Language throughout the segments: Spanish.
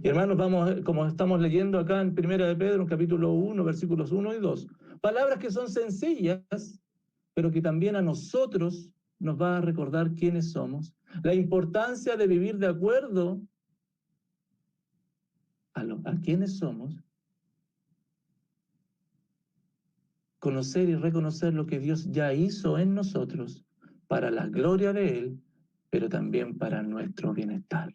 Y hermanos, vamos, como estamos leyendo acá en Primera de Pedro, en capítulo 1, versículos 1 y 2, palabras que son sencillas, pero que también a nosotros nos va a recordar quiénes somos, la importancia de vivir de acuerdo a quiénes somos, conocer y reconocer lo que Dios ya hizo en nosotros para la gloria de Él, pero también para nuestro bienestar.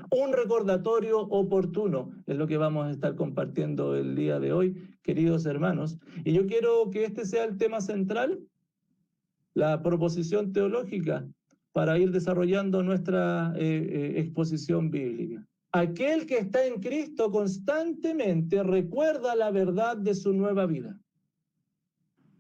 Un recordatorio oportuno es lo que vamos a estar compartiendo el día de hoy, queridos hermanos. Y yo quiero que este sea el tema central, la proposición teológica, para ir desarrollando nuestra exposición bíblica. Aquel que está en Cristo constantemente recuerda la verdad de su nueva vida.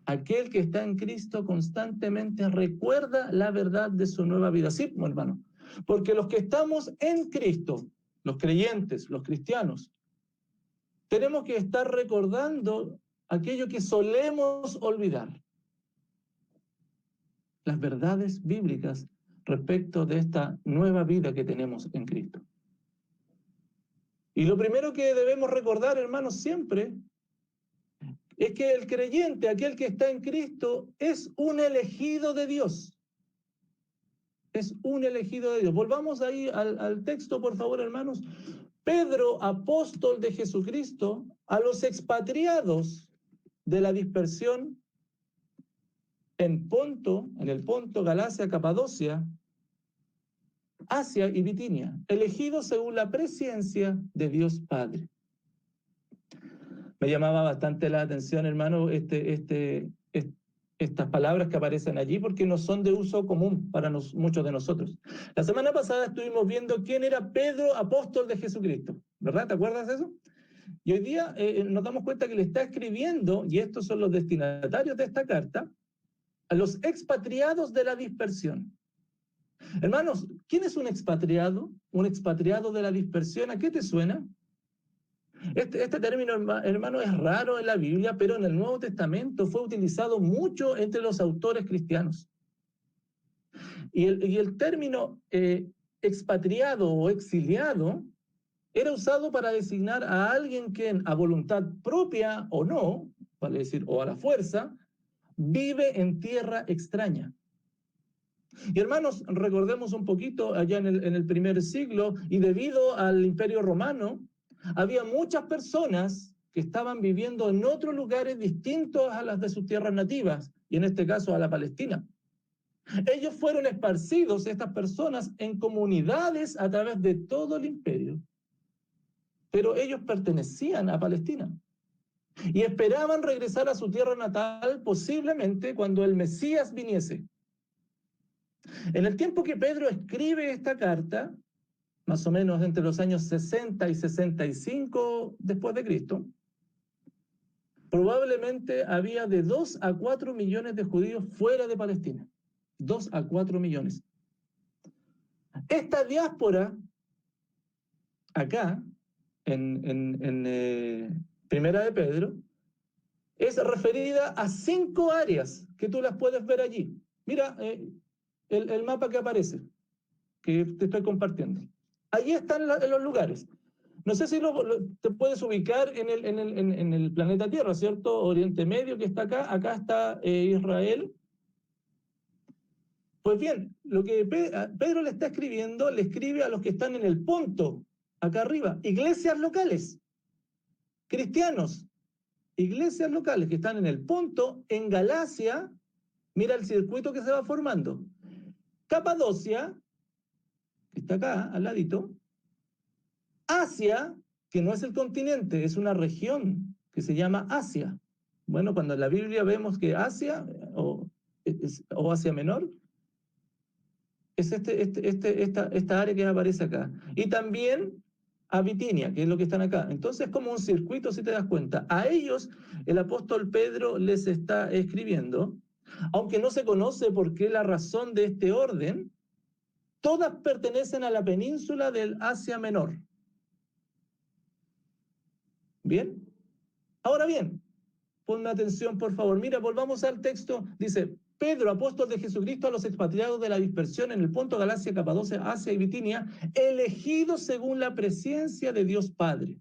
Aquel que está en Cristo constantemente recuerda la verdad de su nueva vida. Sí, hermano, porque los que estamos en Cristo, los creyentes, los cristianos, tenemos que estar recordando aquello que solemos olvidar. Las verdades bíblicas respecto de esta nueva vida que tenemos en Cristo. Y lo primero que debemos recordar, hermanos, siempre es que el creyente, aquel que está en Cristo, es un elegido de Dios. Es un elegido de Dios. Volvamos ahí al texto, por favor, hermanos. Pedro, apóstol de Jesucristo, a los expatriados de la dispersión en Ponto, en el Ponto, Galacia, Capadocia, Asia y Bitinia, elegidos según la presciencia de Dios Padre. Me llamaba bastante la atención, hermano, estas palabras que aparecen allí, porque no son de uso común para muchos de nosotros. La semana pasada estuvimos viendo quién era Pedro, apóstol de Jesucristo, ¿verdad? ¿Te acuerdas de eso? Y hoy día nos damos cuenta que le está escribiendo, y estos son los destinatarios de esta carta, a los expatriados de la dispersión. Hermanos, ¿quién es un expatriado? Un expatriado de la dispersión, ¿a qué te suena? Este término, hermano, es raro en la Biblia, pero en el Nuevo Testamento fue utilizado mucho entre los autores cristianos. Y el término expatriado o exiliado era usado para designar a alguien que a voluntad propia o no, vale decir, o a la fuerza, vive en tierra extraña. Y hermanos, recordemos un poquito allá en el primer siglo, y debido al Imperio Romano, había muchas personas que estaban viviendo en otros lugares distintos a las de sus tierras nativas, y en este caso a la Palestina. Ellos fueron esparcidos, estas personas, en comunidades a través de todo el imperio. Pero ellos pertenecían a Palestina y esperaban regresar a su tierra natal posiblemente cuando el Mesías viniese. En el tiempo que Pedro escribe esta carta, más o menos entre los años 60 y 65 después de Cristo, probablemente había de 2 a 4 millones de judíos fuera de Palestina. 2 a 4 millones. Esta diáspora, acá, en Primera de Pedro, es referida a 5 áreas que tú las puedes ver allí. Mira el mapa que aparece, que te estoy compartiendo. Allí están los lugares. No sé si te puedes ubicar en el planeta Tierra, ¿cierto? Oriente Medio, que está acá está Israel. Pues bien, lo que Pedro le está escribiendo, le escribe a los que están en el Ponto, acá arriba, iglesias locales, cristianos, iglesias locales que están en el Ponto, en Galacia, mira el circuito que se va formando. Capadocia, que está acá, al ladito. Asia, que no es el continente, es una región que se llama Asia. Bueno, cuando en la Biblia vemos que Asia, o Asia Menor, es esta área que aparece acá. Y también a Bitinia, que es lo que están acá. Entonces es como un circuito, si te das cuenta. A ellos el apóstol Pedro les está escribiendo, aunque no se conoce por qué la razón de este orden, todas pertenecen a la península del Asia Menor. ¿Bien? Ahora bien, ponme atención, por favor. Mira, volvamos al texto. Dice, Pedro, apóstol de Jesucristo, a los expatriados de la dispersión en el Ponto, Galacia, Capadocia, Asia y Bitinia, elegidos según la presencia de Dios Padre.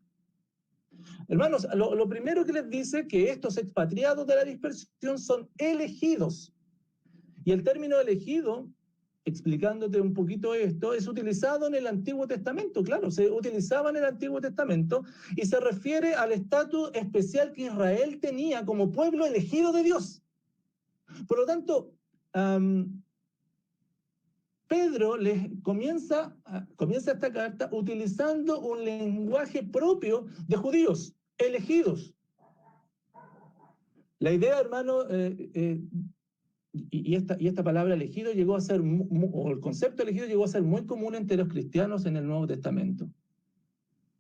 Hermanos, lo primero que les dice que estos expatriados de la dispersión son elegidos. Y el término elegido, explicándote un poquito esto, es utilizado en el Antiguo Testamento, claro, se utilizaba en el Antiguo Testamento y se refiere al estatus especial que Israel tenía como pueblo elegido de Dios. Por lo tanto, Pedro comienza esta carta utilizando un lenguaje propio de judíos, elegidos. La idea, hermano, y esta palabra elegido llegó a ser, o el concepto elegido llegó a ser muy común entre los cristianos en el Nuevo Testamento.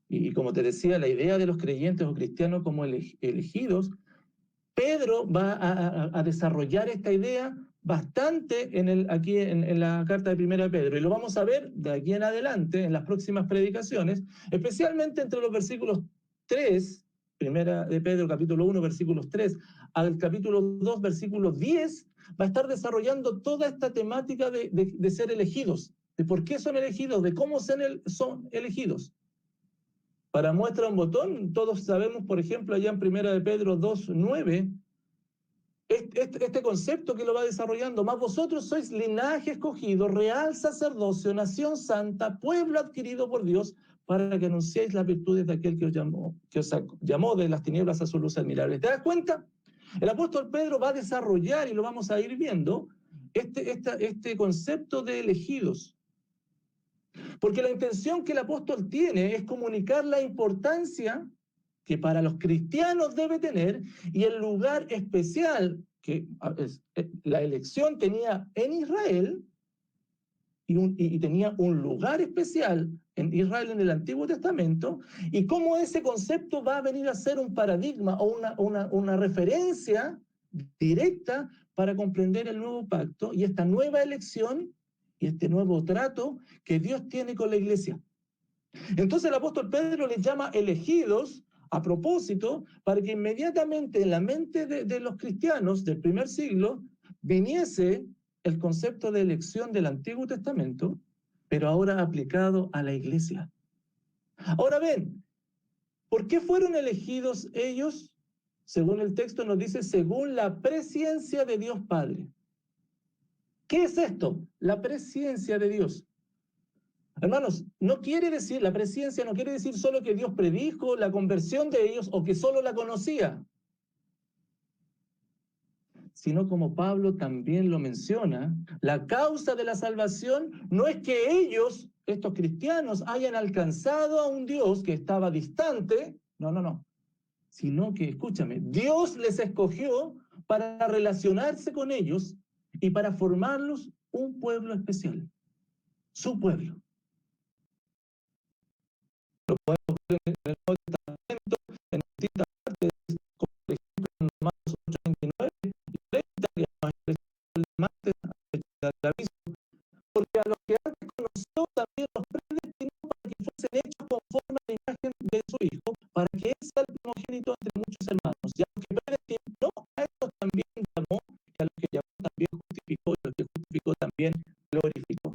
Y como te decía, la idea de los creyentes o cristianos como elegidos, Pedro va a desarrollar esta idea bastante aquí en la carta de Primera de Pedro. Y lo vamos a ver de aquí en adelante, en las próximas predicaciones, especialmente entre los versículos 3, Primera de Pedro, capítulo 1, versículos 3, al capítulo 2, versículo 10, va a estar desarrollando toda esta temática de ser elegidos, de por qué son elegidos, de cómo son elegidos. Para muestra un botón, todos sabemos, por ejemplo, allá en Primera de Pedro 2, 9, este concepto que lo va desarrollando, más vosotros sois linaje escogido, real sacerdocio, nación santa, pueblo adquirido por Dios, para que anunciéis las virtudes de aquel que os llamó de las tinieblas a su luz admirable. ¿Te das cuenta? El apóstol Pedro va a desarrollar, y lo vamos a ir viendo, este concepto de elegidos. Porque la intención que el apóstol tiene es comunicar la importancia que para los cristianos debe tener y el lugar especial que la elección tenía en Israel y tenía un lugar especial en Israel en el Antiguo Testamento, y cómo ese concepto va a venir a ser un paradigma o una referencia directa para comprender el nuevo pacto y esta nueva elección y este nuevo trato que Dios tiene con la iglesia. Entonces el apóstol Pedro les llama elegidos a propósito para que inmediatamente en la mente de los cristianos del primer siglo viniese el concepto de elección del Antiguo Testamento, pero ahora aplicado a la iglesia. Ahora ven, ¿por qué fueron elegidos ellos? Según el texto nos dice, según la presciencia de Dios Padre. ¿Qué es esto? La presciencia de Dios. Hermanos, la presciencia no quiere decir solo que Dios predijo la conversión de ellos o que solo la conocía, sino como Pablo también lo menciona, la causa de la salvación no es que ellos, estos cristianos, hayan alcanzado a un Dios que estaba distante, no, sino que, escúchame, Dios les escogió para relacionarse con ellos y para formarlos un pueblo especial, su pueblo. Lo podemos ver en el Nuevo Testamento, en distintas partes, como por ejemplo en Romanos 8:29 y 30, que el martes del aviso, porque a los que antes conoció también los predestinó para que fuesen hechos conforme a la imagen de su Hijo, para que él sea el primogénito entre muchos hermanos. Y a los que predestinó, a estos también llamó, y a los que llamó también justificó, y a los que justificó también glorificó.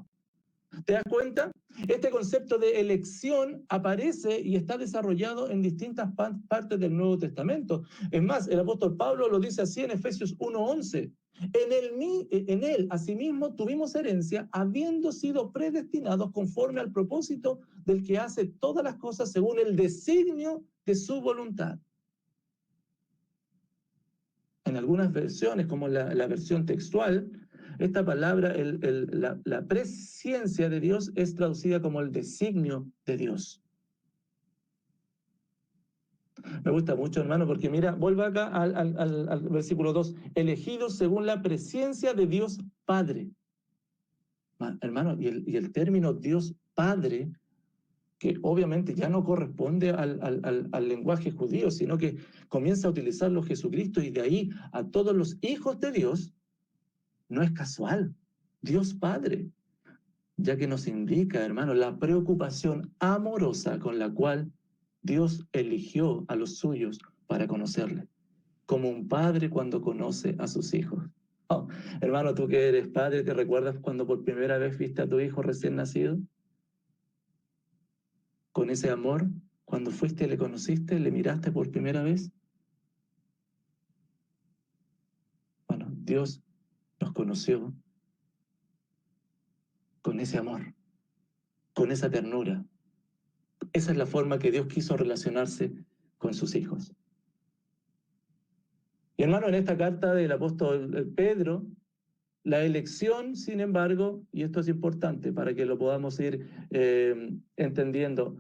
¿Te das cuenta? Este concepto de elección aparece y está desarrollado en distintas partes del Nuevo Testamento. Es más, el apóstol Pablo lo dice así en Efesios 1:11. En él, asimismo, tuvimos herencia, habiendo sido predestinados conforme al propósito del que hace todas las cosas según el designio de su voluntad. En algunas versiones, como la versión textual, esta palabra, la presciencia de Dios, es traducida como el designio de Dios. Me gusta mucho, hermano, porque mira, vuelva acá al versículo 2. Elegidos según la presciencia de Dios Padre. Hermano, y el término Dios Padre, que obviamente ya no corresponde al lenguaje judío, sino que comienza a utilizarlo Jesucristo, y de ahí a todos los hijos de Dios, no es casual. Dios Padre, ya que nos indica, hermano, la preocupación amorosa con la cual Dios eligió a los suyos para conocerle. como un padre cuando conoce a sus hijos. Oh, hermano, tú que eres padre, ¿te recuerdas cuando por primera vez viste a tu hijo recién nacido? Con ese amor, cuando fuiste, le conociste, le miraste por primera vez. Bueno, Dios nos conoció con ese amor, con esa ternura. Esa es la forma que Dios quiso relacionarse con sus hijos. Y hermano, en esta carta del apóstol Pedro, la elección, sin embargo, y esto es importante para que lo podamos ir entendiendo,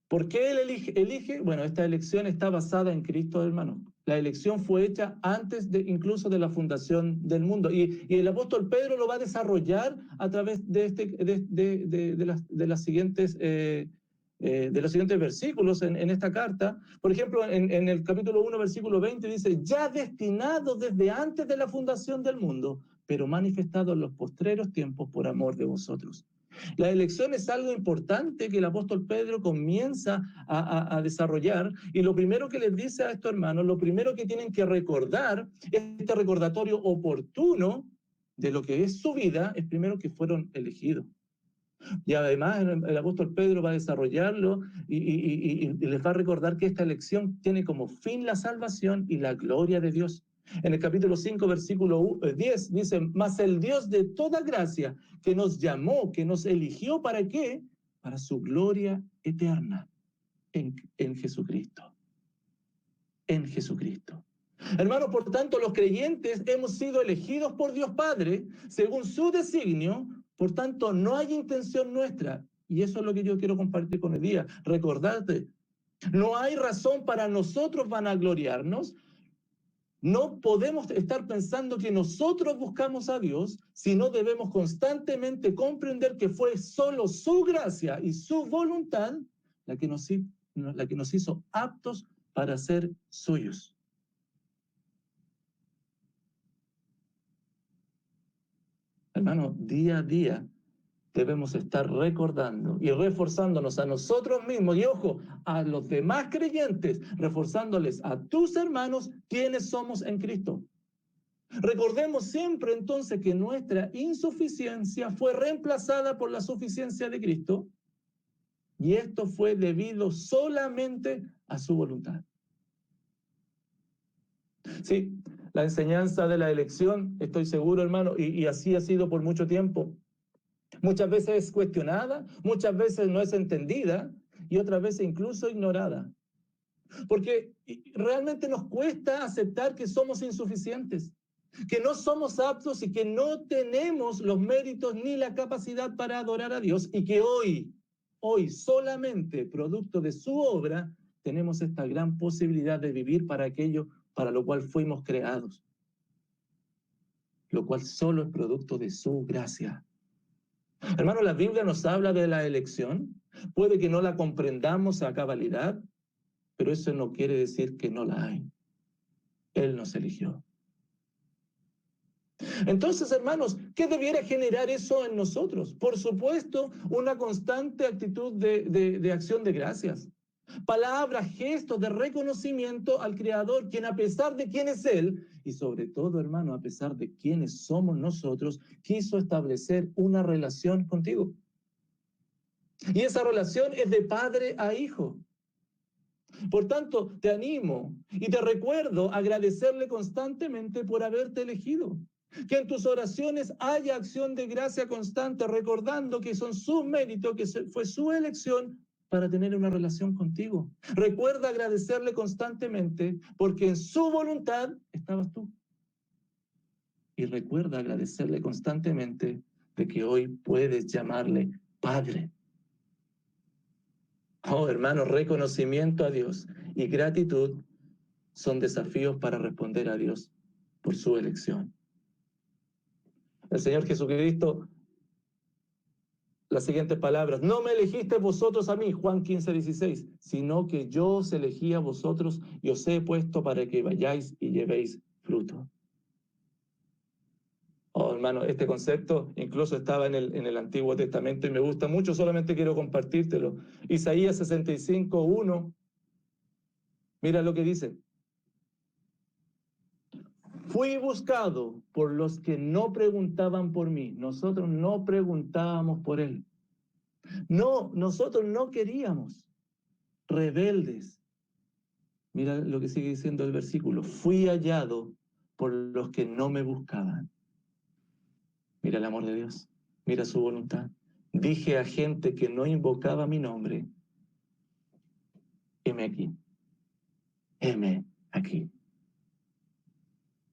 ¿por qué él elige? Bueno, esta elección está basada en Cristo, hermano. La elección fue hecha antes incluso de la fundación del mundo. Y el apóstol Pedro lo va a desarrollar a través de las siguientes... de los siguientes versículos en esta carta. Por ejemplo, en el capítulo 1, versículo 20, dice, ya destinado desde antes de la fundación del mundo, pero manifestado en los postreros tiempos por amor de vosotros. La elección es algo importante que el apóstol Pedro comienza a desarrollar, y lo primero que les dice a estos hermanos, lo primero que tienen que recordar, este recordatorio oportuno de lo que es su vida, es primero que fueron elegidos. Y además el apóstol Pedro va a desarrollarlo y les va a recordar que esta elección tiene como fin la salvación y la gloria de Dios. En el capítulo 5, versículo 10, dice, mas el Dios de toda gracia, que nos llamó, que nos eligió, ¿para qué? Para su gloria eterna en Jesucristo. En Jesucristo. Hermanos, por tanto, los creyentes hemos sido elegidos por Dios Padre, según su designio. Por tanto, no hay intención nuestra, y eso es lo que yo quiero compartir con el día, recordarte, no hay razón para nosotros vanagloriarnos. No podemos estar pensando que nosotros buscamos a Dios, sino debemos constantemente comprender que fue solo su gracia y su voluntad la que nos hizo aptos para ser suyos. Hermano, día a día debemos estar recordando y reforzándonos a nosotros mismos y, ojo, a los demás creyentes, reforzándoles a tus hermanos quiénes somos en Cristo. Recordemos siempre entonces que nuestra insuficiencia fue reemplazada por la suficiencia de Cristo, y esto fue debido solamente a su voluntad. Sí, la enseñanza de la elección, estoy seguro, hermano, y así ha sido por mucho tiempo. Muchas veces es cuestionada, muchas veces no es entendida y otras veces incluso ignorada. Porque realmente nos cuesta aceptar que somos insuficientes, que no somos aptos y que no tenemos los méritos ni la capacidad para adorar a Dios, y que hoy solamente producto de su obra tenemos esta gran posibilidad de vivir para aquello para lo cual fuimos creados, lo cual solo es producto de su gracia. Hermano, la Biblia nos habla de la elección. Puede que no la comprendamos a cabalidad, pero eso no quiere decir que no la hay. Él nos eligió. Entonces, hermanos, ¿qué debiera generar eso en nosotros? Por supuesto, una constante actitud de acción de gracias. Palabras, gestos de reconocimiento al Creador, quien a pesar de quién es Él, y sobre todo, hermano, a pesar de quiénes somos nosotros, quiso establecer una relación contigo. Y esa relación es de padre a hijo. Por tanto, te animo y te recuerdo agradecerle constantemente por haberte elegido. Que en tus oraciones haya acción de gracia constante, recordando que son sus méritos, que fue su elección para tener una relación contigo. Recuerda agradecerle constantemente porque en su voluntad estabas tú. Y recuerda agradecerle constantemente de que hoy puedes llamarle Padre. Oh, hermano, reconocimiento a Dios y gratitud son desafíos para responder a Dios por su elección. El Señor Jesucristo, las siguientes palabras: no me elegiste vosotros a mí, Juan 15:16, sino que yo os elegí a vosotros y os he puesto para que vayáis y llevéis fruto. Oh, hermano, este concepto incluso estaba en el Antiguo Testamento y me gusta mucho, solamente quiero compartírtelo. Isaías 65:1, mira lo que dice: Fui buscado por los que no preguntaban por mí. Nosotros no preguntábamos por él. No, nosotros no queríamos. Rebeldes. Mira lo que sigue diciendo el versículo. Fui hallado por los que no me buscaban. Mira el amor de Dios. Mira su voluntad. Dije a gente que no invocaba mi nombre, heme aquí. Heme aquí.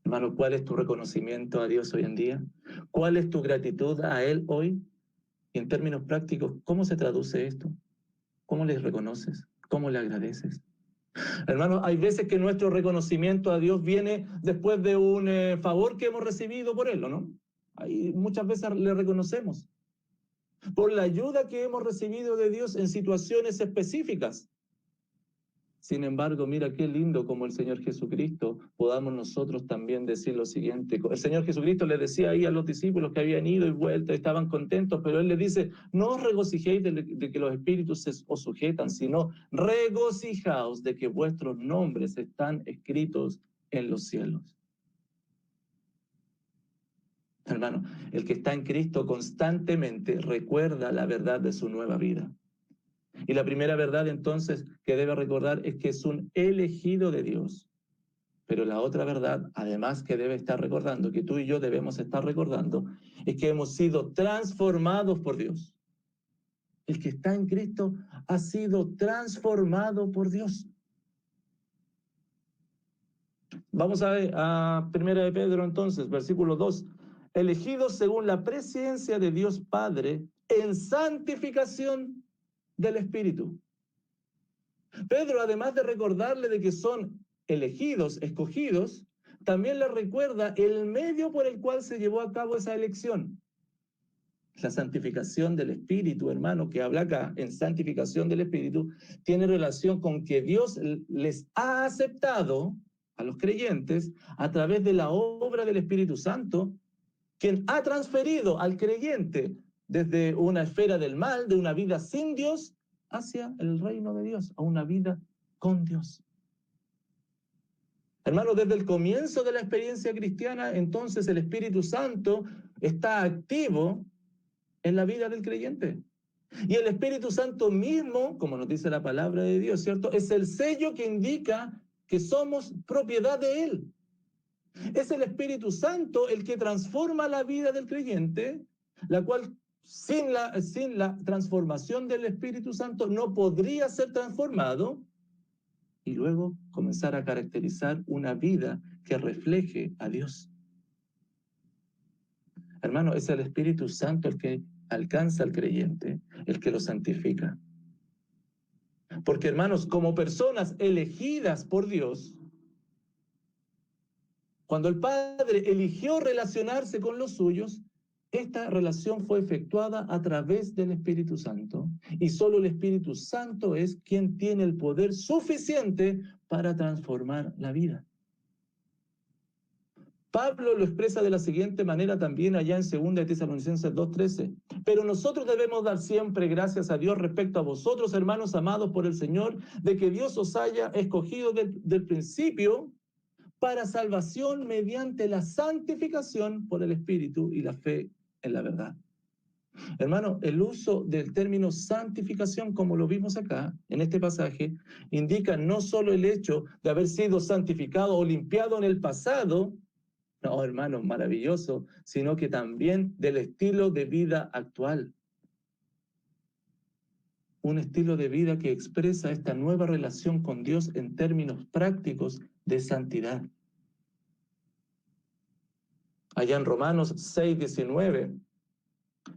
Hermano, ¿cuál es tu reconocimiento a Dios hoy en día? ¿Cuál es tu gratitud a Él hoy? Y en términos prácticos, ¿cómo se traduce esto? ¿Cómo le reconoces? ¿Cómo le agradeces? Hermano, hay veces que nuestro reconocimiento a Dios viene después de un favor que hemos recibido por Él, ¿no? Hay, muchas veces le reconocemos por la ayuda que hemos recibido de Dios en situaciones específicas. Sin embargo, mira qué lindo como el Señor Jesucristo podamos nosotros también decir lo siguiente. El Señor Jesucristo le decía ahí a los discípulos que habían ido y vuelto, estaban contentos, pero Él les dice, no os regocijéis de que los espíritus os sujetan, sino regocijaos de que vuestros nombres están escritos en los cielos. Hermano, el que está en Cristo constantemente recuerda la verdad de su nueva vida. Y la primera verdad entonces que debe recordar es que es un elegido de Dios. Pero la otra verdad, además que debe estar recordando, que tú y yo debemos estar recordando, es que hemos sido transformados por Dios. El que está en Cristo ha sido transformado por Dios. Vamos a ver a 1 de Pedro entonces, versículo 2. Elegidos según la presciencia de Dios Padre en santificación del Espíritu. Pedro, además de recordarle de que son elegidos, escogidos, también le recuerda el medio por el cual se llevó a cabo esa elección. La santificación del Espíritu, hermano, que habla acá en santificación del Espíritu, tiene relación con que Dios les ha aceptado a los creyentes a través de la obra del Espíritu Santo, quien ha transferido al creyente desde una esfera del mal, de una vida sin Dios, hacia el reino de Dios, a una vida con Dios. Hermano, desde el comienzo de la experiencia cristiana, entonces el Espíritu Santo está activo en la vida del creyente. Y el Espíritu Santo mismo, como nos dice la palabra de Dios, ¿cierto? Es el sello que indica que somos propiedad de Él. Es el Espíritu Santo el que transforma la vida del creyente, la cual sin la transformación del Espíritu Santo no podría ser transformado y luego comenzar a caracterizar una vida que refleje a Dios. Hermano, es el Espíritu Santo el que alcanza al creyente, el que lo santifica. Porque, hermanos, como personas elegidas por Dios, cuando el Padre eligió relacionarse con los suyos, esta relación fue efectuada a través del Espíritu Santo. Y solo el Espíritu Santo es quien tiene el poder suficiente para transformar la vida. Pablo lo expresa de la siguiente manera también allá en 2 Tesalonicenses 2:13. Pero nosotros debemos dar siempre gracias a Dios respecto a vosotros, hermanos amados por el Señor, de que Dios os haya escogido del principio para salvación mediante la santificación por el Espíritu y la fe en la verdad. Hermano, el uso del término santificación, como lo vimos acá, en este pasaje, indica no solo el hecho de haber sido santificado o limpiado en el pasado, no, hermano, maravilloso, sino que también del estilo de vida actual. Un estilo de vida que expresa esta nueva relación con Dios en términos prácticos de santidad. Allá en Romanos 6:19,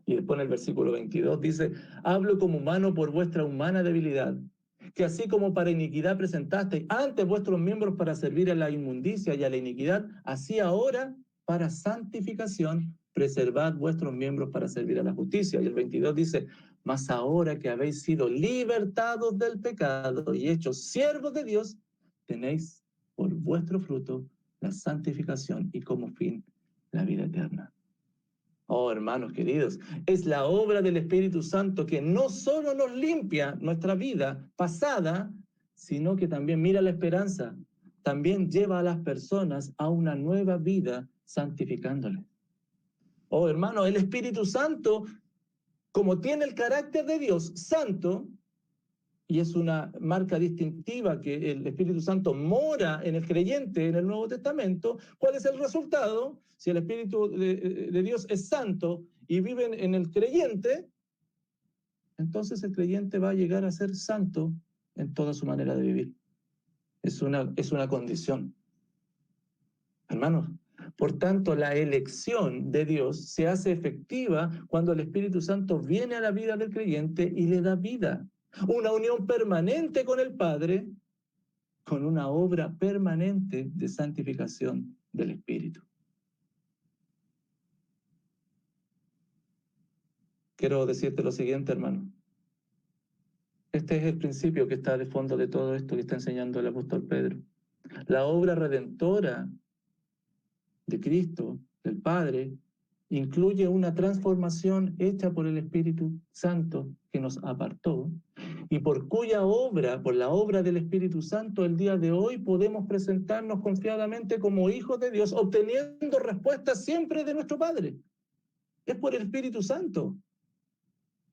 y después en el versículo 22 dice, hablo como humano por vuestra humana debilidad, que así como para iniquidad presentasteis antes vuestros miembros para servir a la inmundicia y a la iniquidad, así ahora para santificación preservad vuestros miembros para servir a la justicia. Y el 22 dice, mas ahora que habéis sido libertados del pecado y hechos siervos de Dios, tenéis por vuestro fruto la santificación y como fin la vida eterna. Oh, hermanos queridos, es la obra del Espíritu Santo que no solo nos limpia nuestra vida pasada, sino que también mira la esperanza también lleva a las personas a una nueva vida santificándoles. Oh, hermano, el Espíritu Santo, como tiene el carácter de Dios santo, y es una marca distintiva que el Espíritu Santo mora en el creyente en el Nuevo Testamento, ¿cuál es el resultado? Si el Espíritu de Dios es santo y vive en el creyente, entonces el creyente va a llegar a ser santo en toda su manera de vivir. Es una condición. Hermanos, por tanto, la elección de Dios se hace efectiva cuando el Espíritu Santo viene a la vida del creyente y le da vida. Una unión permanente con el Padre, con una obra permanente de santificación del Espíritu. Quiero decirte lo siguiente, hermano. Este es el principio que está de fondo de todo esto que está enseñando el apóstol Pedro. La obra redentora de Cristo, del Padre, incluye una transformación hecha por el Espíritu Santo que nos apartó y por cuya obra, por la obra del Espíritu Santo, el día de hoy podemos presentarnos confiadamente como hijos de Dios, obteniendo respuestas siempre de nuestro Padre. Es por el Espíritu Santo.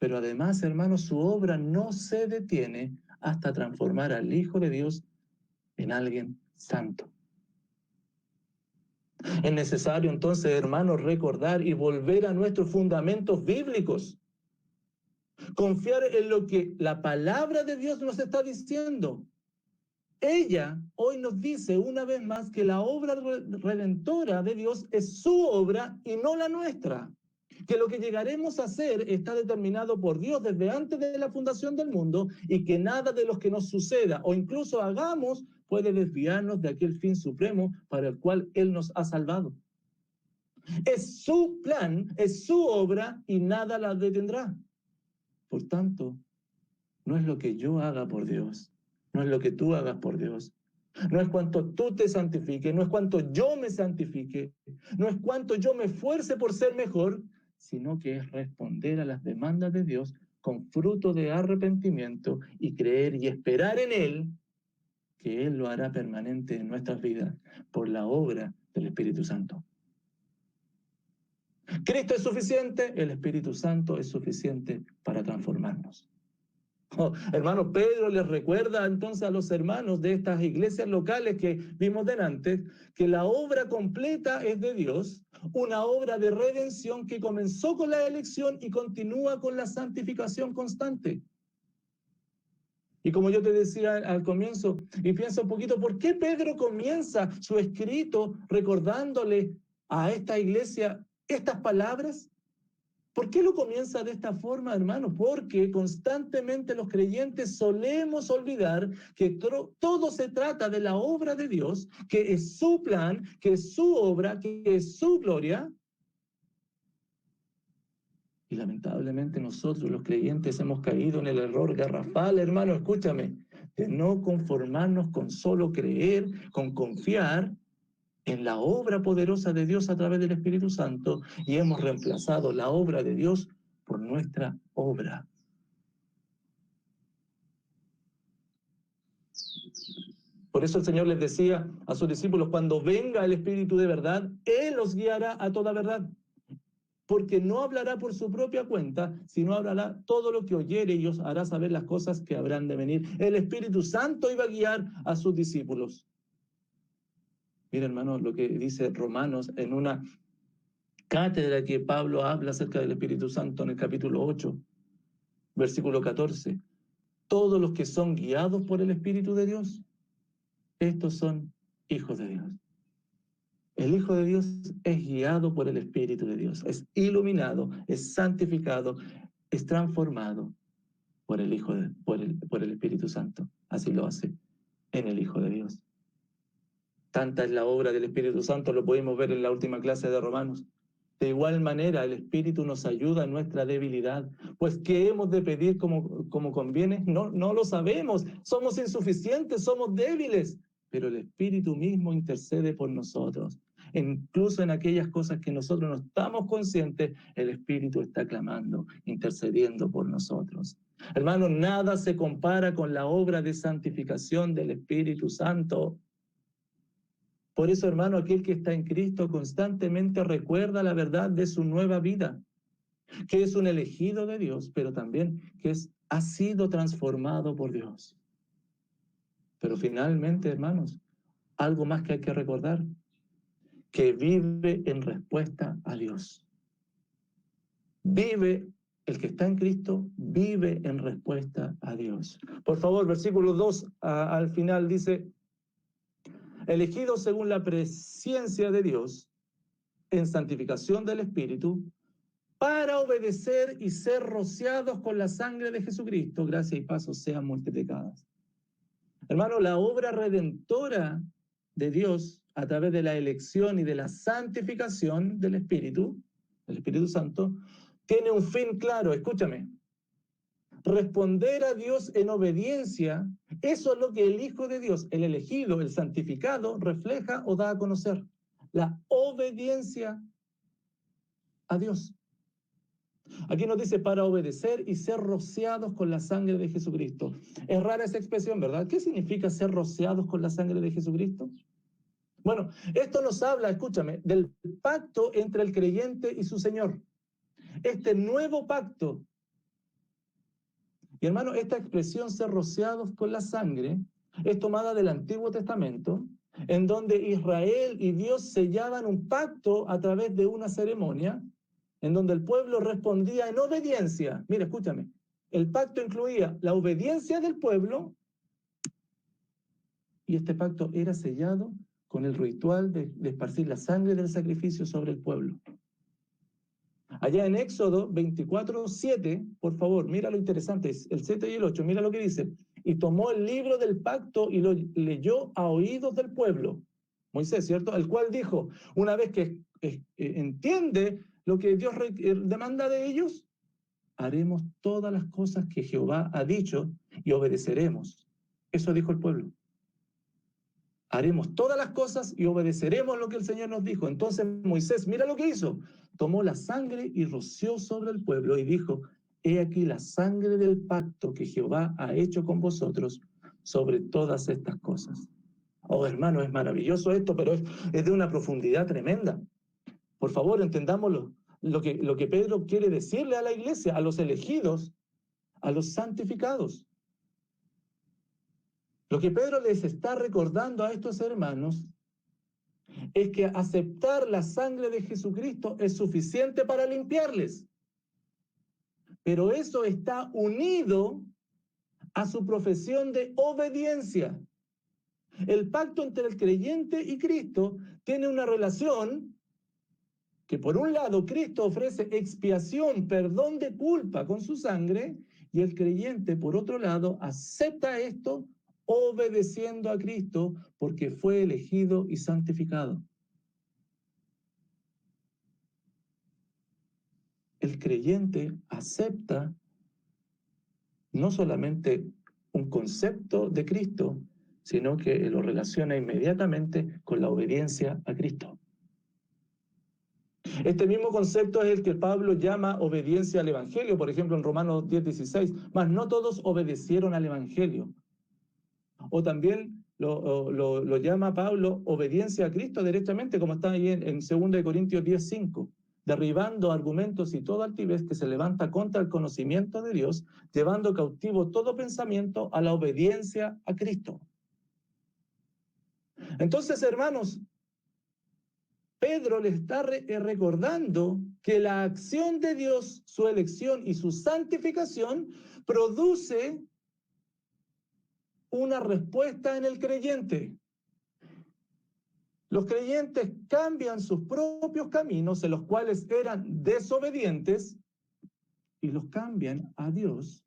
Pero además, hermanos, su obra no se detiene hasta transformar al Hijo de Dios en alguien santo. Es necesario entonces, hermanos, recordar y volver a nuestros fundamentos bíblicos. Confiar en lo que la palabra de Dios nos está diciendo. Ella hoy nos dice una vez más que la obra redentora de Dios es su obra y no la nuestra. Que lo que llegaremos a hacer está determinado por Dios desde antes de la fundación del mundo y que nada de lo que nos suceda o incluso hagamos puede desviarnos de aquel fin supremo para el cual Él nos ha salvado. Es su plan, es su obra y nada la detendrá. Por tanto, no es lo que yo haga por Dios, no es lo que tú hagas por Dios, no es cuánto tú te santifiques, no es cuánto yo me santifique, no es cuánto yo me esfuerce por ser mejor, sino que es responder a las demandas de Dios con fruto de arrepentimiento y creer y esperar en Él, que Él lo hará permanente en nuestras vidas por la obra del Espíritu Santo. Cristo es suficiente, el Espíritu Santo es suficiente para transformarnos. Oh, hermano, Pedro les recuerda entonces a los hermanos de estas iglesias locales que vimos delante, que la obra completa es de Dios, una obra de redención que comenzó con la elección y continúa con la santificación constante. Y como yo te decía al comienzo, y piensa un poquito, ¿por qué Pedro comienza su escrito recordándole a esta iglesia estas palabras? ¿Por qué lo comienza de esta forma, hermano? Porque constantemente los creyentes solemos olvidar que todo se trata de la obra de Dios, que es su plan, que es su obra, que es su gloria. Y lamentablemente nosotros los creyentes hemos caído en el error garrafal, hermano, escúchame, de no conformarnos con solo creer, con confiar en la obra poderosa de Dios a través del Espíritu Santo y hemos reemplazado la obra de Dios por nuestra obra. Por eso el Señor les decía a sus discípulos, cuando venga el Espíritu de verdad, Él los guiará a toda verdad. Porque no hablará por su propia cuenta, sino hablará todo lo que oyere y os hará saber las cosas que habrán de venir. El Espíritu Santo iba a guiar a sus discípulos. Mira, hermanos, lo que dice Romanos en una cátedra que Pablo habla acerca del Espíritu Santo en el capítulo 8, versículo 14. Todos los que son guiados por el Espíritu de Dios, estos son hijos de Dios. El Hijo de Dios es guiado por el Espíritu de Dios, es iluminado, es santificado, es transformado por el por el Espíritu Santo. Así lo hace en el Hijo de Dios. Tanta es la obra del Espíritu Santo, lo pudimos ver en la última clase de Romanos. De igual manera, el Espíritu nos ayuda en nuestra debilidad. Pues, ¿qué hemos de pedir como conviene? No lo sabemos. Somos insuficientes, somos débiles. Pero el Espíritu mismo intercede por nosotros. Incluso en aquellas cosas que nosotros no estamos conscientes, el Espíritu está clamando, intercediendo por nosotros. Hermanos, nada se compara con la obra de santificación del Espíritu Santo. Por eso, hermano, aquel que está en Cristo constantemente recuerda la verdad de su nueva vida, que es un elegido de Dios, pero también que ha sido transformado por Dios. Pero finalmente, hermanos, algo más que hay que recordar, que vive en respuesta a Dios. El que está en Cristo, vive en respuesta a Dios. Por favor, versículo 2 al final dice, elegidos según la presciencia de Dios, en santificación del Espíritu, para obedecer y ser rociados con la sangre de Jesucristo, gracia y paz sean multiplicadas. Hermano, la obra redentora de Dios a través de la elección y de la santificación del Espíritu Santo, tiene un fin claro, escúchame. Responder a Dios en obediencia, eso es lo que el Hijo de Dios, el elegido, el santificado, refleja o da a conocer. La obediencia a Dios. Aquí nos dice para obedecer y ser rociados con la sangre de Jesucristo. Es rara esa expresión, ¿verdad? ¿Qué significa ser rociados con la sangre de Jesucristo? Bueno, esto nos habla, escúchame, del pacto entre el creyente y su Señor. Este nuevo pacto. Y hermano, esta expresión ser rociados con la sangre es tomada del Antiguo Testamento, en donde Israel y Dios sellaban un pacto a través de una ceremonia, en donde el pueblo respondía en obediencia. Mira, escúchame, el pacto incluía la obediencia del pueblo y este pacto era sellado con el ritual de esparcir la sangre del sacrificio sobre el pueblo. Allá en Éxodo 24:7, por favor, mira lo interesante, el 7 y el 8, mira lo que dice. Y tomó el libro del pacto y lo leyó a oídos del pueblo. Moisés, ¿cierto? El cual dijo, una vez que entiende lo que Dios demanda de ellos, haremos todas las cosas que Jehová ha dicho y obedeceremos. Eso dijo el pueblo. Haremos todas las cosas y obedeceremos lo que el Señor nos dijo. Entonces Moisés, mira lo que hizo. Tomó la sangre y roció sobre el pueblo y dijo, he aquí la sangre del pacto que Jehová ha hecho con vosotros sobre todas estas cosas. Oh, hermano, es maravilloso esto, pero es de una profundidad tremenda. Por favor, entendámoslo. Lo que Pedro quiere decirle a la iglesia, a los elegidos, a los santificados. Lo que Pedro les está recordando a estos hermanos es que aceptar la sangre de Jesucristo es suficiente para limpiarles. Pero eso está unido a su profesión de obediencia. El pacto entre el creyente y Cristo tiene una relación que por un lado Cristo ofrece expiación, perdón de culpa con su sangre, y el creyente por otro lado acepta esto obedeciendo a Cristo porque fue elegido y santificado. El creyente acepta no solamente un concepto de Cristo, sino que lo relaciona inmediatamente con la obediencia a Cristo. Este mismo concepto es el que Pablo llama obediencia al Evangelio, por ejemplo en Romanos 10:16, mas no todos obedecieron al Evangelio. O también lo llama Pablo obediencia a Cristo directamente, como está ahí en 2 Corintios 10:5, derribando argumentos y toda altivez que se levanta contra el conocimiento de Dios, llevando cautivo todo pensamiento a la obediencia a Cristo. Entonces, hermanos, Pedro le está recordando que la acción de Dios, su elección y su santificación produce una respuesta en el creyente. Los creyentes cambian sus propios caminos, en los cuales eran desobedientes, y los cambian a Dios,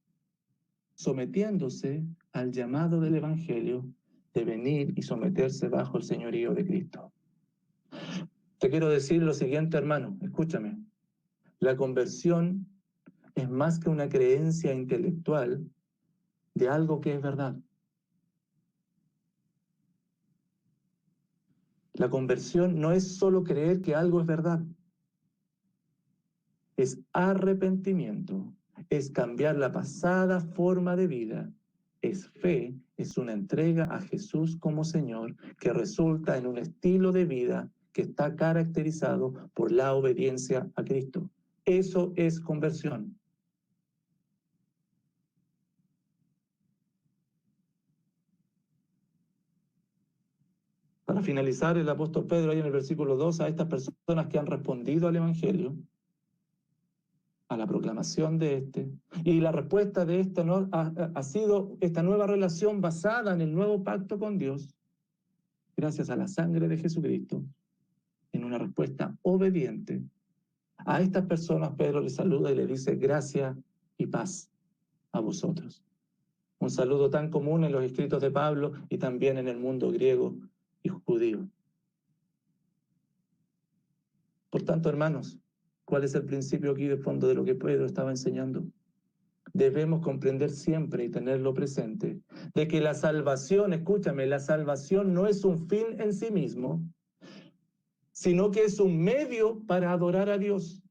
sometiéndose al llamado del Evangelio de venir y someterse bajo el señorío de Cristo. Te quiero decir lo siguiente, hermano, escúchame. La conversión es más que una creencia intelectual de algo que es verdad. La conversión no es solo creer que algo es verdad. Es arrepentimiento, es cambiar la pasada forma de vida es fe, es una entrega a Jesús como Señor que resulta en un estilo de vida que está caracterizado por la obediencia a Cristo. Eso es conversión. Para finalizar, el apóstol Pedro ahí en el versículo 2, a estas personas que han respondido al Evangelio, a la proclamación de este, y la respuesta de esta no, ha sido esta nueva relación basada en el nuevo pacto con Dios, gracias a la sangre de Jesucristo, en una respuesta obediente. A estas personas Pedro les saluda y le dice gracia y paz a vosotros. Un saludo tan común en los escritos de Pablo y también en el mundo griego y judío. Por tanto, hermanos, ¿cuál es el principio aquí de fondo de lo que Pedro estaba enseñando? Debemos comprender siempre y tenerlo presente, de que la salvación, escúchame, la salvación no es un fin en sí mismo, sino que es un medio para adorar a Dios.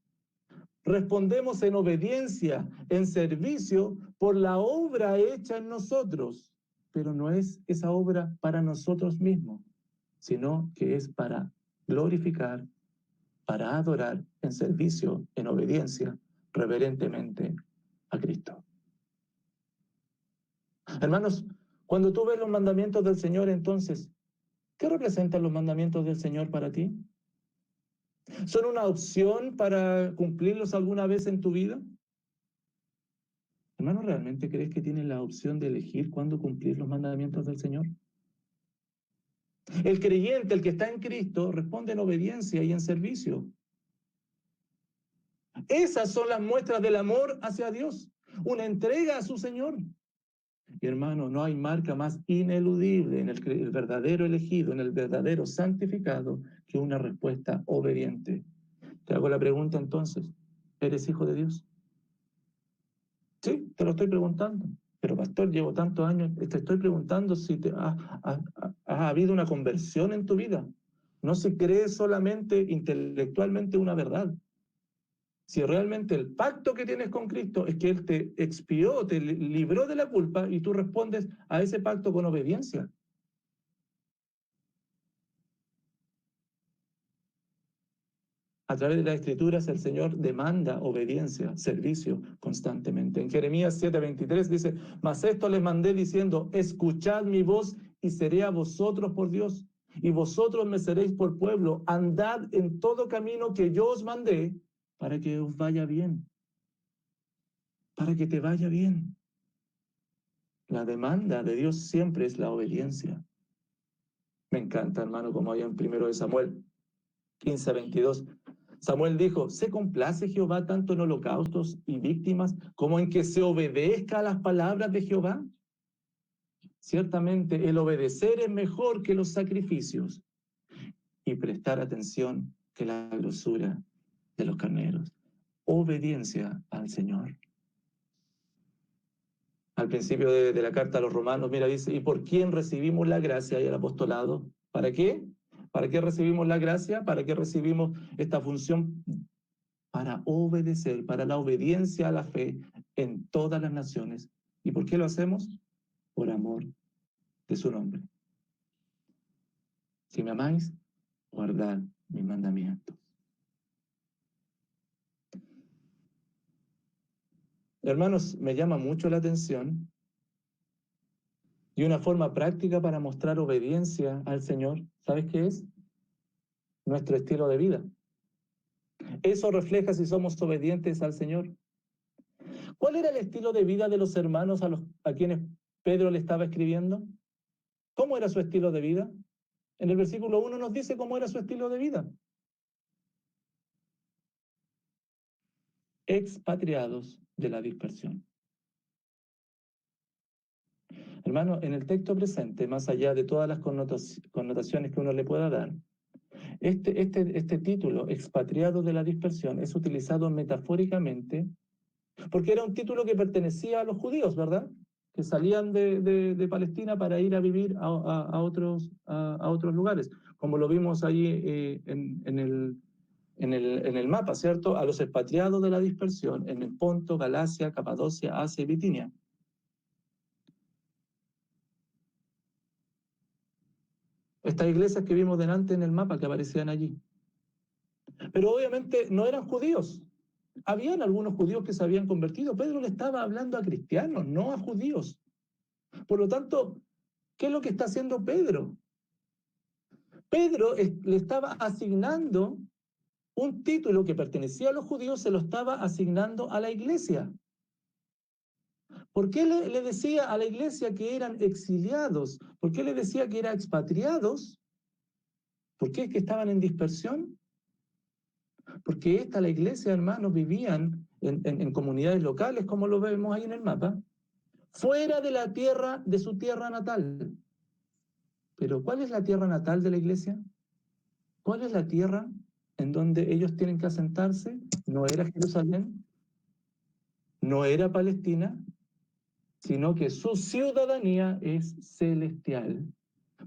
Respondemos en obediencia, en servicio, por la obra hecha en nosotros, pero no es esa obra para nosotros mismos, sino que es para glorificar, para adorar en servicio, en obediencia, reverentemente a Cristo. Hermanos, cuando tú ves los mandamientos del Señor, entonces, ¿qué representan los mandamientos del Señor para ti? ¿Son una opción para cumplirlos alguna vez en tu vida? Hermano, ¿realmente crees que tienes la opción de elegir cuándo cumplir los mandamientos del Señor? El creyente, el que está en Cristo, responde en obediencia y en servicio. Esas son las muestras del amor hacia Dios, una entrega a su Señor. Y hermano, no hay marca más ineludible en el verdadero elegido, en el verdadero santificado, que una respuesta obediente. Te hago la pregunta entonces, ¿eres hijo de Dios? Sí, te lo estoy preguntando. Pero pastor, llevo tantos años, te estoy preguntando si ha habido una conversión en tu vida. No si crees solamente intelectualmente una verdad. Si realmente el pacto que tienes con Cristo es que Él te expió, te libró de la culpa y tú respondes a ese pacto con obediencia. A través de las Escrituras el Señor demanda obediencia, servicio constantemente. En Jeremías 7:23 dice, mas esto les mandé diciendo, escuchad mi voz y seré a vosotros por Dios, y vosotros me seréis por pueblo. Andad en todo camino que yo os mandé para que os vaya bien, para que te vaya bien. La demanda de Dios siempre es la obediencia. Me encanta, hermano, como hay en 1 Samuel 15:22. Samuel dijo, ¿se complace Jehová tanto en holocaustos y víctimas como en que se obedezca a las palabras de Jehová? Ciertamente el obedecer es mejor que los sacrificios y prestar atención que la grosura de los carneros. Obediencia al Señor. Al principio de la carta a los romanos, mira, dice, ¿y por quién recibimos la gracia y el apostolado? ¿Para qué? ¿Para qué recibimos la gracia? ¿Para qué recibimos esta función? Para obedecer, para la obediencia a la fe en todas las naciones. ¿Y por qué lo hacemos? Por amor de su nombre. Si me amáis, guardad mis mandamientos. Hermanos, me llama mucho la atención y una forma práctica para mostrar obediencia al Señor, ¿sabes qué es? Nuestro estilo de vida. Eso refleja si somos obedientes al Señor. ¿Cuál era el estilo de vida de los hermanos a quienes Pedro le estaba escribiendo? ¿Cómo era su estilo de vida? En el versículo 1 nos dice cómo era su estilo de vida. Expatriados de la dispersión. Hermano, en el texto presente, más allá de todas las connotaciones que uno le pueda dar, este título, expatriados de la dispersión, es utilizado metafóricamente porque era un título que pertenecía a los judíos, ¿verdad? Que salían de Palestina para ir a vivir a otros lugares, como lo vimos ahí en el mapa, ¿cierto? A los expatriados de la dispersión en el Ponto, Galacia, Capadocia, Asia y Bitinia. Estas iglesias que vimos delante en el mapa que aparecían allí. Pero obviamente no eran judíos. Habían algunos judíos que se habían convertido. Pedro le estaba hablando a cristianos, no a judíos. Por lo tanto, ¿qué es lo que está haciendo Pedro? Pedro le estaba asignando un título que pertenecía a los judíos, se lo estaba asignando a la iglesia. ¿Por qué le decía a la iglesia que eran exiliados? ¿Por qué le decía que eran expatriados? ¿Por qué es que estaban en dispersión? Porque la iglesia, hermanos, vivían en comunidades locales, como lo vemos ahí en el mapa, fuera de la tierra, de su tierra natal. Pero ¿cuál es la tierra natal de la iglesia? ¿Cuál es la tierra en donde ellos tienen que asentarse? No era Jerusalén, no era Palestina, sino que su ciudadanía es celestial.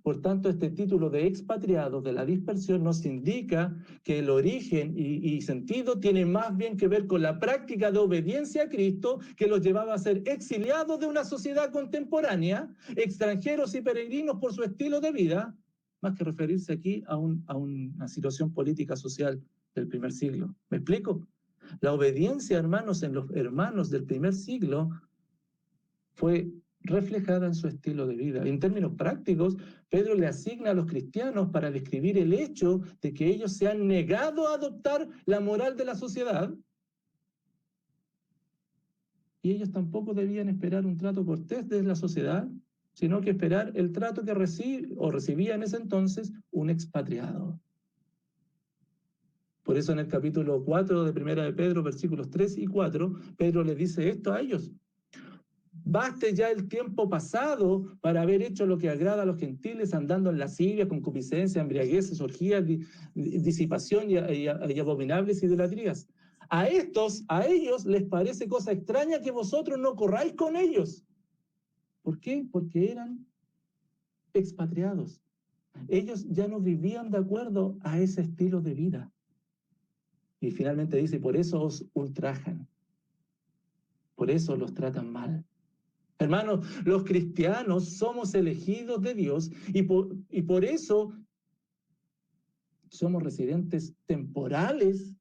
Por tanto, este título de expatriados de la dispersión nos indica que el origen y sentido tiene más bien que ver con la práctica de obediencia a Cristo que los llevaba a ser exiliados de una sociedad contemporánea, extranjeros y peregrinos por su estilo de vida, más que referirse aquí a una situación política social del primer siglo. ¿Me explico? La obediencia, hermanos, en los hermanos del primer siglo fue reflejada en su estilo de vida. En términos prácticos, Pedro le asigna a los cristianos para describir el hecho de que ellos se han negado a adoptar la moral de la sociedad y ellos tampoco debían esperar un trato cortés de la sociedad, sino que esperar el trato que recibía en ese entonces un expatriado. Por eso en el capítulo 4 de Primera de Pedro, versículos 3 y 4, Pedro les dice esto a ellos: baste ya el tiempo pasado para haber hecho lo que agrada a los gentiles, andando en lascivia, concupiscencia, embriagueces, orgías, disipación y abominables idolatrías. A ellos les parece cosa extraña que vosotros no corráis con ellos. ¿Por qué? Porque eran expatriados. Ellos ya no vivían de acuerdo a ese estilo de vida. Y finalmente dice, por eso os ultrajan. Por eso los tratan mal. Hermanos, los cristianos somos elegidos de Dios y por eso somos residentes temporales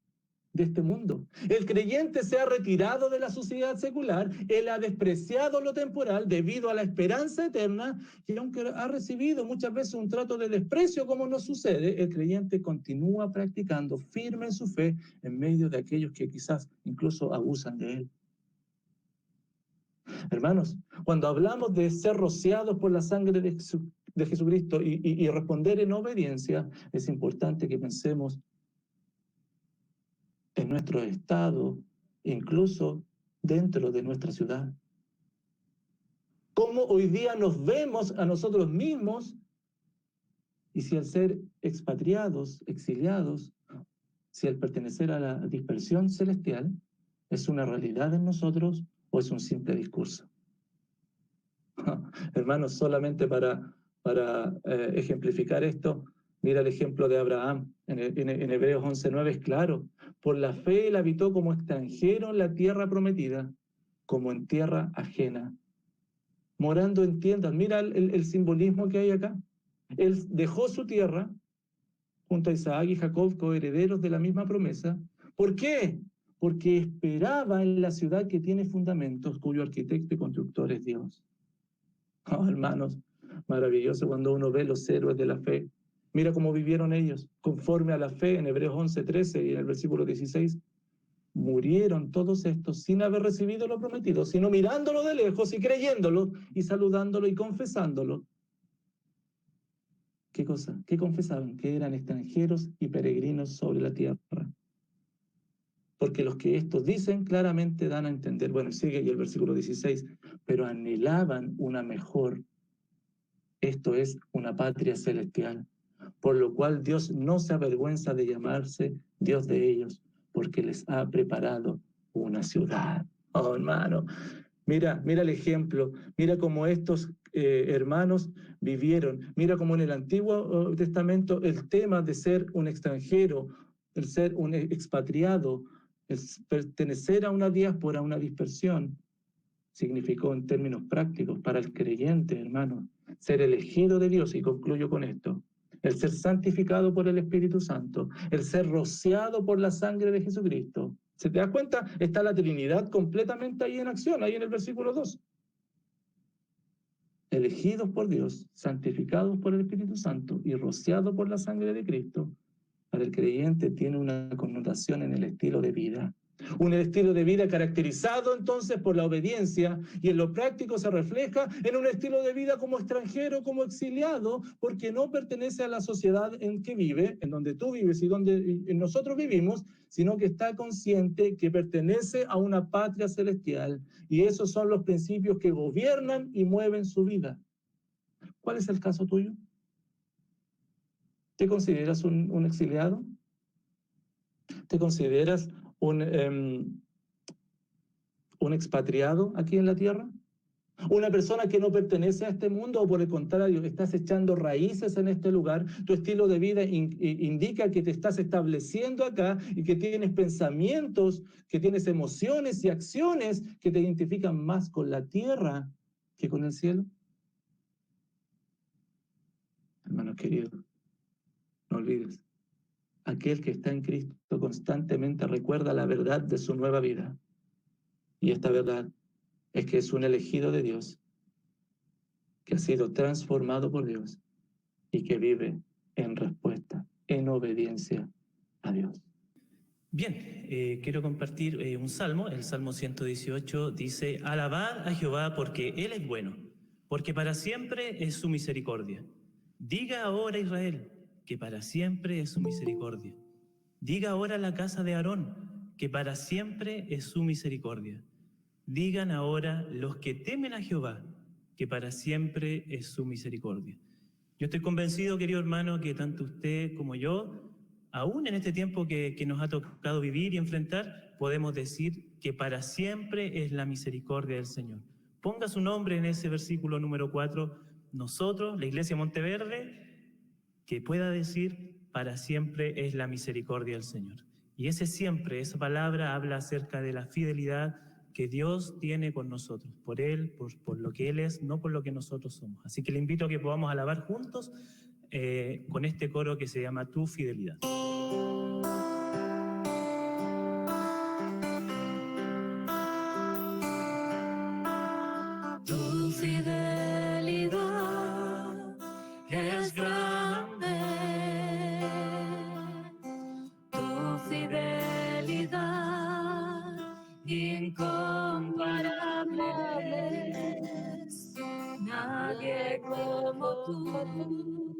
de este mundo. El creyente se ha retirado de la sociedad secular, él ha despreciado lo temporal debido a la esperanza eterna y aunque ha recibido muchas veces un trato de desprecio como nos sucede, el creyente continúa practicando firme en su fe en medio de aquellos que quizás incluso abusan de él. Hermanos, cuando hablamos de ser rociados por la sangre de Jesucristo y responder en obediencia, es importante que pensemos en nuestro estado, incluso dentro de nuestra ciudad. Cómo hoy día nos vemos a nosotros mismos y si al ser expatriados, exiliados, si al pertenecer a la dispersión celestial, es una realidad en nosotros o es un simple discurso. Hermanos, solamente para ejemplificar esto, mira el ejemplo de Abraham. En Hebreos 11:9 es claro. Por la fe él habitó como extranjero en la tierra prometida, como en tierra ajena, morando en tiendas. Mira el simbolismo que hay acá. Él dejó su tierra junto a Isaac y Jacob, coherederos de la misma promesa. ¿Por qué? Porque esperaba en la ciudad que tiene fundamentos, cuyo arquitecto y constructor es Dios. Oh, hermanos, maravilloso cuando uno ve los héroes de la fe. Mira cómo vivieron ellos, conforme a la fe, en Hebreos 11:13 y en el versículo 16. Murieron todos estos sin haber recibido lo prometido, sino mirándolo de lejos y creyéndolo y saludándolo y confesándolo. ¿Qué cosa? ¿Qué confesaban? Que eran extranjeros y peregrinos sobre la tierra. Porque los que estos dicen claramente dan a entender, bueno, sigue y el versículo 16, pero anhelaban una mejor. Esto es una patria celestial, por lo cual Dios no se avergüenza de llamarse Dios de ellos, porque les ha preparado una ciudad. Oh, hermano, mira el ejemplo, mira cómo estos hermanos vivieron, mira cómo en el Antiguo Testamento el tema de ser un extranjero, el ser un expatriado, el pertenecer a una diáspora, a una dispersión, significó en términos prácticos para el creyente, hermano, ser elegido de Dios, y concluyo con esto, el ser santificado por el Espíritu Santo, el ser rociado por la sangre de Jesucristo. ¿Se te da cuenta? Está la Trinidad completamente ahí en acción, ahí en el versículo 2. Elegidos por Dios, santificados por el Espíritu Santo y rociados por la sangre de Cristo, para el creyente tiene una connotación en el estilo de vida. Un estilo de vida caracterizado entonces por la obediencia, y en lo práctico se refleja en un estilo de vida como extranjero, como exiliado, porque no pertenece a la sociedad en que vive, en donde tú vives y donde nosotros vivimos, sino que está consciente que pertenece a una patria celestial, y esos son los principios que gobiernan y mueven su vida. ¿Cuál es el caso tuyo? ¿Te consideras un exiliado? ¿Te consideras un expatriado aquí en la tierra? ¿Una persona que no pertenece a este mundo, o por el contrario, estás echando raíces en este lugar? Tu estilo de vida indica que te estás estableciendo acá y que tienes pensamientos, que tienes emociones y acciones que te identifican más con la tierra que con el cielo. Hermanos queridos, no olvides, aquel que está en Cristo constantemente recuerda la verdad de su nueva vida. Y esta verdad es que es un elegido de Dios, que ha sido transformado por Dios y que vive en respuesta, en obediencia a Dios. Bien, quiero compartir un salmo. El Salmo 118 dice: alabad a Jehová porque Él es bueno, porque para siempre es su misericordia. Diga ahora Israel que para siempre es su misericordia. Diga ahora la casa de Aarón que para siempre es su misericordia. Digan ahora los que temen a Jehová que para siempre es su misericordia. Yo estoy convencido, querido hermano, que tanto usted como yo, aún en este tiempo que nos ha tocado vivir y enfrentar, podemos decir que para siempre es la misericordia del Señor. Ponga su nombre en ese versículo número 4. Nosotros, la Iglesia Monteverde, que pueda decir: para siempre es la misericordia del Señor. Y ese siempre, esa palabra habla acerca de la fidelidad que Dios tiene con nosotros, por Él, por lo que Él es, no por lo que nosotros somos. Así que le invito a que podamos alabar juntos con este coro que se llama Tu Fidelidad. Tu fidelidad es grande, tu fidelidad incomparable es. Nadie como tú,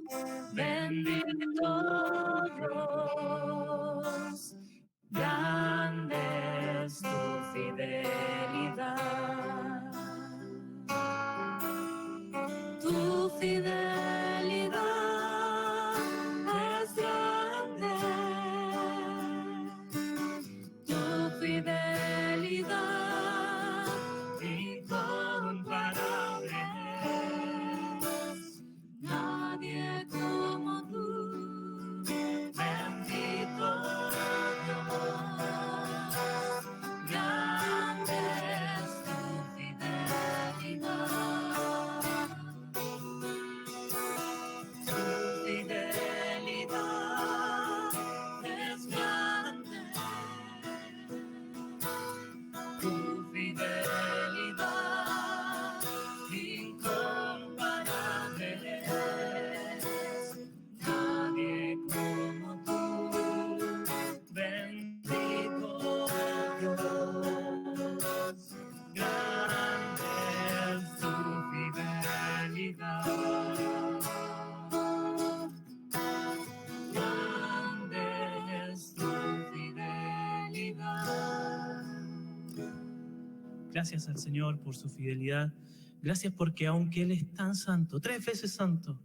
bendito Dios, grande es tu fidelidad. Tu fidelidad es grande, tu fidelidad incomparable es. Nadie como tú, bendito Dios, grande es tu fidelidad. Tu fidelidad incomparable es. Nadie como tú, bendito Dios, grande es tu fidelidad. Grande es tu fidelidad. Gracias al Señor por su fidelidad. Gracias porque aunque Él es tan santo, 3 veces santo,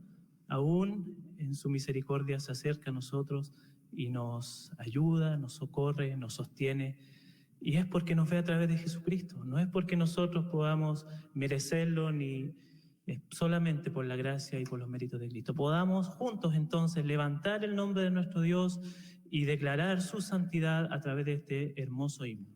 aún en su misericordia se acerca a nosotros y nos ayuda, nos socorre, nos sostiene. Y es porque nos ve a través de Jesucristo. No es porque nosotros podamos merecerlo, ni es solamente por la gracia y por los méritos de Cristo. Podamos juntos entonces levantar el nombre de nuestro Dios y declarar su santidad a través de este hermoso himno.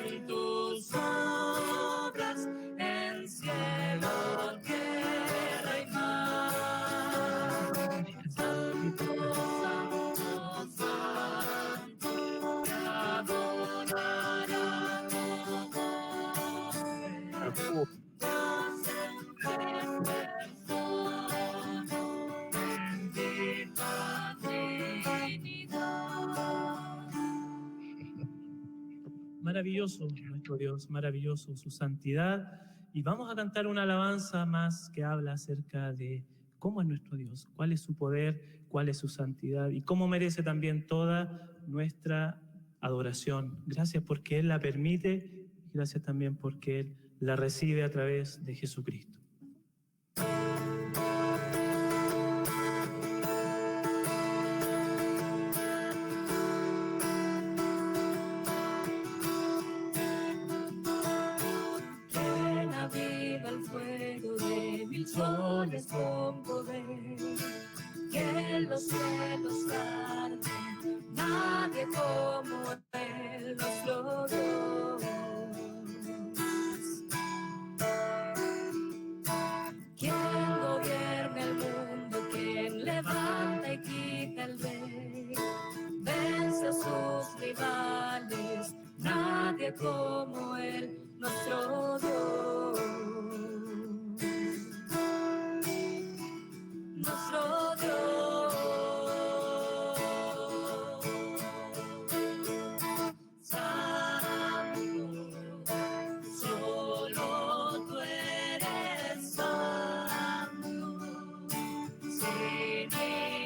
en tus obras, en cielo, tierra y mar. Santo, santo, santo, te adorarán todos. Dios en persona, bendita Trinidad. Maravilloso nuestro Dios, maravilloso su santidad. Y vamos a cantar una alabanza más que habla acerca de cómo es nuestro Dios, cuál es su poder, cuál es su santidad y cómo merece también toda nuestra adoración. Gracias porque Él la permite y gracias también porque Él la recibe a través de Jesucristo. Quien aviva el fuego de mil soles con poder, que en los cielos arde, nadie como Él, nuestro Dios. Quien gobierna el mundo, quien levanta y quita el rey, vence a sus rivales, nadie como Él, nuestro Dios. Nuestro Dios. Santo, solo tú eres santo, sin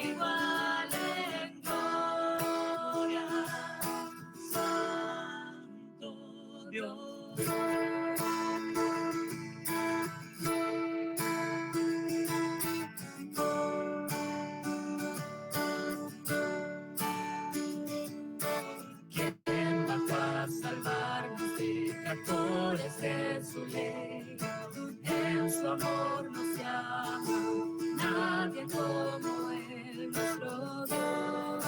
igual en gloria. Santo Dios. ¿Quién bajó a salvarnos de tractores de su ley? En su amor nos llama, nadie como Él, nuestro Dios.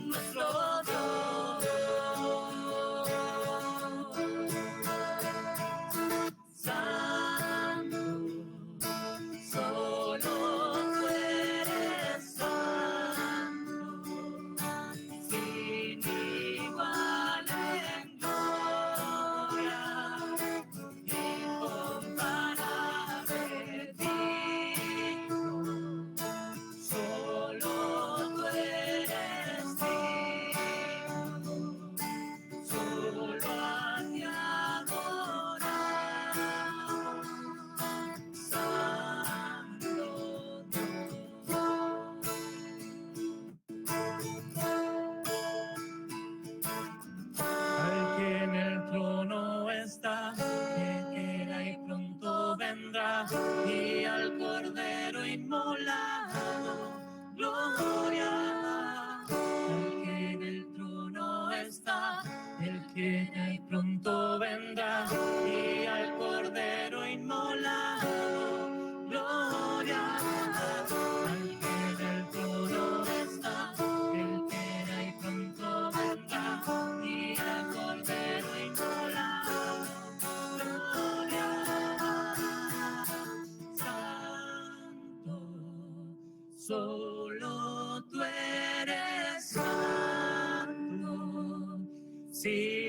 Nuestro Dios. Santo, solo tú eres santo, sin igual en gloria, incomparable, digno. Solo tú eres digno, solo a ti adoramos, Santo Dios. Al que en el trono está, que era y pronto vendrá, y al Cordero inmolado, gloria. Al que en el trono está, el que era y pronto vendrá, y al Cordero inmolado, gloria. Al que en el trono está, el que era y pronto vendrá, y al Cordero inmolado, gloria. Santo, solo tú eres santo, sin